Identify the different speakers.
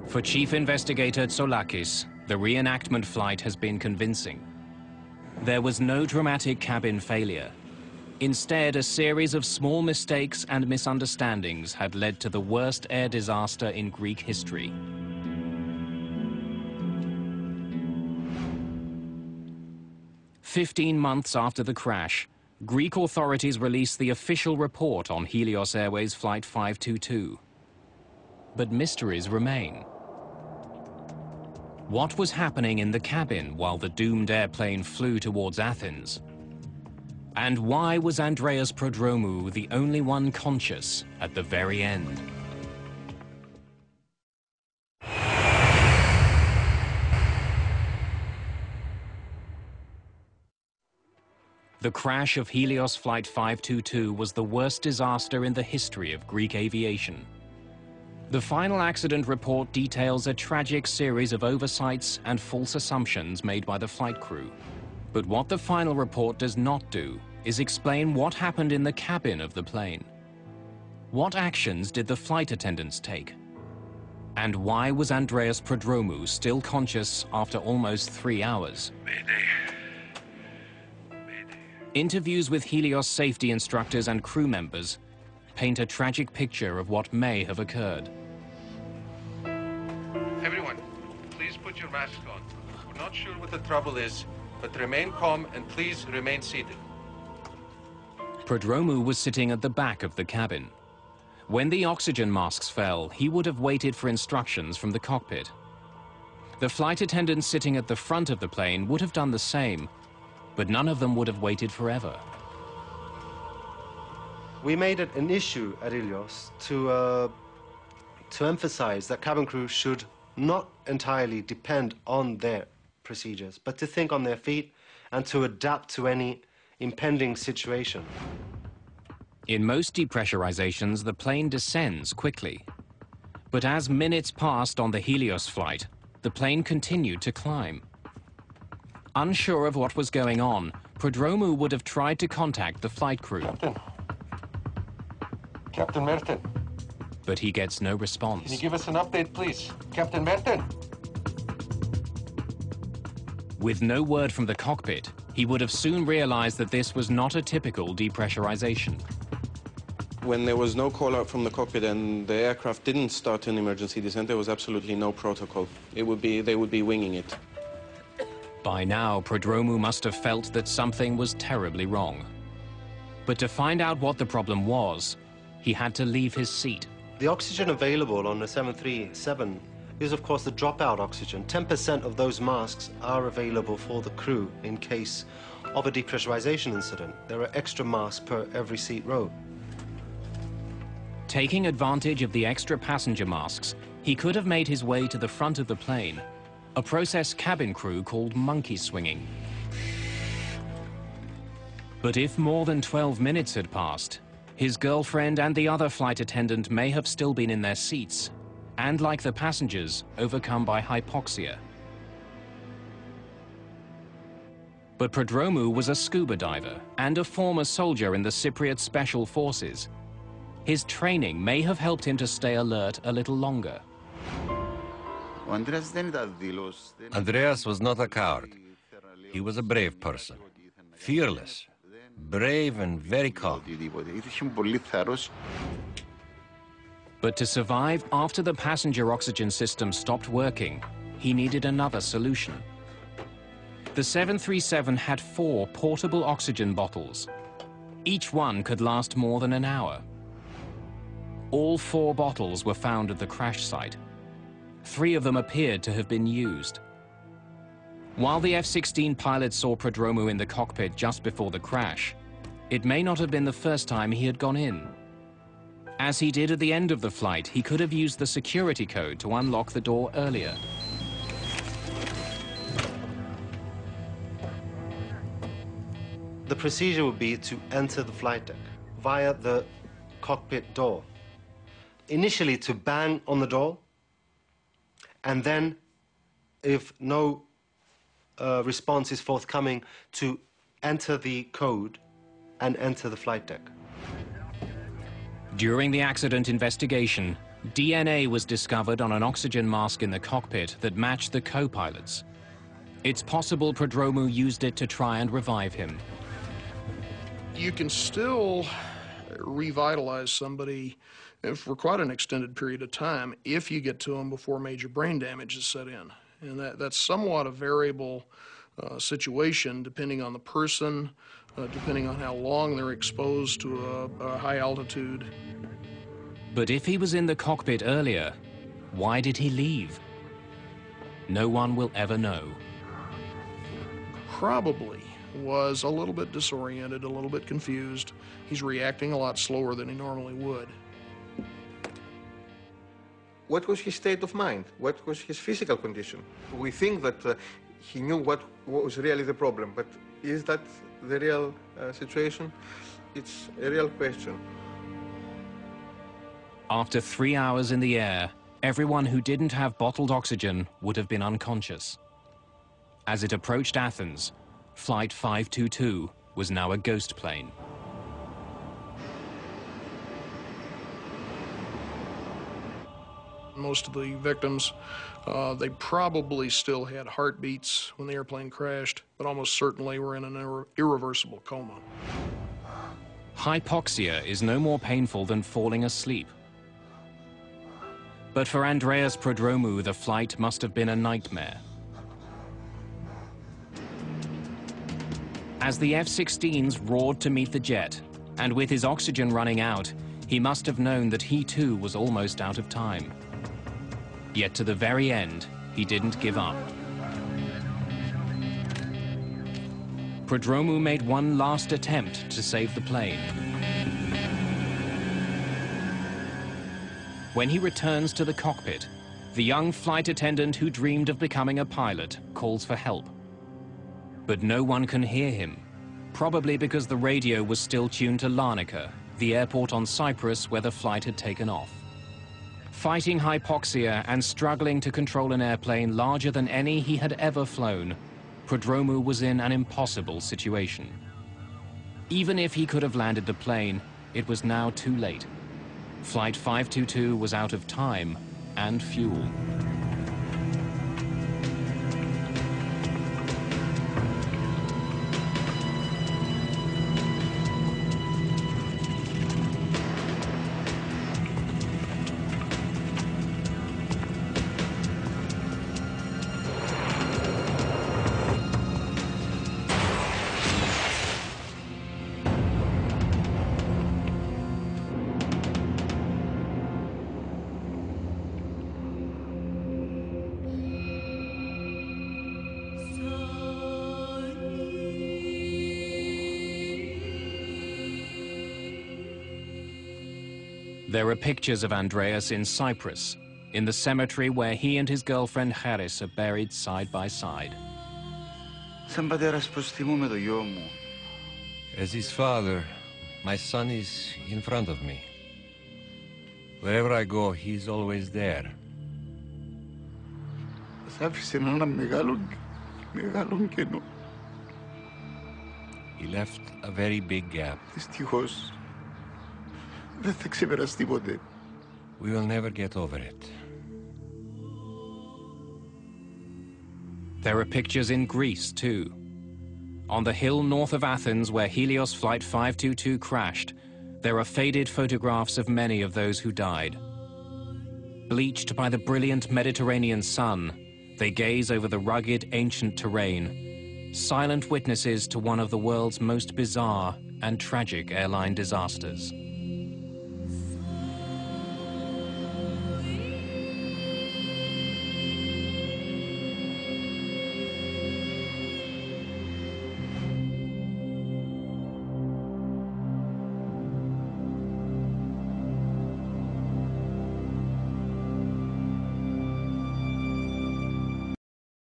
Speaker 1: For Chief Investigator Tsolakis, the reenactment flight has been convincing. There was no dramatic cabin failure. Instead, a series of small mistakes and misunderstandings had led to the worst air disaster in Greek history. "15 months after the crash, Greek authorities released the official report on Helios Airways Flight 522. But mysteries remain. What was happening in the cabin while the doomed airplane flew towards Athens? And why was Andreas Prodromou the only one conscious at the very end? The crash of Helios Flight 522 was the worst disaster in the history of Greek aviation. The final accident report details a tragic series of oversights and false assumptions made by the flight crew. But what the final report does not do is explain what happened in the cabin of the plane. What actions did the flight attendants take? And why was Andreas Prodromou still conscious after almost 3 hours?
Speaker 2: Mayday.
Speaker 1: Interviews with Helios safety instructors and crew members paint a tragic picture of what may have occurred.
Speaker 2: Everyone, please put your masks on. We're not sure what the trouble is, but remain calm and please remain seated.
Speaker 1: Prodromou was sitting at the back of the cabin. When the oxygen masks fell, he would have waited for instructions from the cockpit. The flight attendants sitting at the front of the plane would have done the same, but none of them would have waited forever.
Speaker 3: We made it an issue at Helios to emphasize that cabin crew should not entirely depend on their procedures, but to think on their feet and to adapt to any impending situation.
Speaker 1: In most depressurizations, the plane descends quickly. But as minutes passed on the Helios flight, the plane continued to climb. Unsure of what was going on, Prodromou would have tried to contact the flight crew.
Speaker 2: Captain Merton.
Speaker 1: But he gets no
Speaker 2: Can
Speaker 1: response.
Speaker 2: you give us an update, please? Captain Merton.
Speaker 1: With no word from the cockpit, he would have soon realized that this was not a typical depressurization.
Speaker 4: When there was no call out from the cockpit and the aircraft didn't start an emergency descent, there was absolutely no protocol. They would be winging it.
Speaker 1: By now, Prodromou must have felt that something was terribly wrong. But to find out what the problem was, he had to leave his seat.
Speaker 3: The oxygen available on the 737 is, of course, the dropout oxygen. 10% of those masks are available for the crew in case of a depressurization incident. There are extra masks per every seat row.
Speaker 1: Taking advantage of the extra passenger masks, he could have made his way to the front of the plane, a process cabin crew called monkey swinging. But if more than 12 minutes had passed, his girlfriend and the other flight attendant may have still been in their seats, and like the passengers, overcome by hypoxia. But Prodromou was a scuba diver and a former soldier in the Cypriot Special Forces. His training may have helped him to stay alert a little longer.
Speaker 5: Andreas was not a coward. He was a brave person, fearless, brave and very calm.
Speaker 1: But to survive after the passenger oxygen system stopped working, he needed another solution. The 737 had 4 portable oxygen bottles. Each one could last more than an hour. All 4 bottles were found at the crash site. 3 of them appeared to have been used. While the F-16 pilot saw Prodromou in the cockpit just before the crash, it may not have been the first time he had gone in. As he did at the end of the flight, he could have used the security code to unlock the door earlier.
Speaker 3: The procedure would be to enter the flight deck via the cockpit door. Initially to bang on the door, and then, if no response is forthcoming, to enter the code and enter the flight deck.
Speaker 1: During the accident investigation, DNA was discovered on an oxygen mask in the cockpit that matched the co-pilot's. It's possible Prodromou used it to try and revive him.
Speaker 6: You can still revitalize somebody for quite an extended period of time if you get to them before major brain damage is set in. And that's somewhat a variable situation depending on the person, depending on how long they're exposed to a high altitude.
Speaker 1: But if he was in the cockpit earlier, why did he leave? No one will ever know.
Speaker 6: Probably was a little bit disoriented, a little bit confused. He's reacting a lot slower than he normally would.
Speaker 7: What was his state of mind? What was his physical condition? We think that he knew what was really the problem, but is that the real situation? It's a real question.
Speaker 1: After 3 hours in the air, everyone who didn't have bottled oxygen would have been unconscious. As it approached Athens, Flight 522 was now a ghost plane.
Speaker 6: Most of the victims, they probably still had heartbeats when the airplane crashed, but almost certainly were in an irreversible coma.
Speaker 1: Hypoxia is no more painful than falling asleep. But for Andreas Prodromou, the flight must have been a nightmare. As the F-16s roared to meet the jet, and with his oxygen running out, he must have known that he too was almost out of time. Yet to the very end, he didn't give up. Prodromou made one last attempt to save the plane. When he returns to the cockpit, the young flight attendant who dreamed of becoming a pilot calls for help. But no one can hear him, probably because the radio was still tuned to Larnaca, the airport on Cyprus where the flight had taken off. Fighting hypoxia and struggling to control an airplane larger than any he had ever flown, Prodromou was in an impossible situation. Even if he could have landed the plane, it was now too late. Flight 522 was out of time and fuel. There are pictures of Andreas in Cyprus, in the cemetery where he and his girlfriend Charis are buried side by side.
Speaker 5: As his father, my son is in front of me. Wherever I go, he's always there. He left a very big gap. We will never get over it.
Speaker 1: There are pictures in Greece, too. On the hill north of Athens, where Helios Flight 522 crashed, there are faded photographs of many of those who died. Bleached by the brilliant Mediterranean sun, they gaze over the rugged, ancient terrain, silent witnesses to one of the world's most bizarre and tragic airline disasters.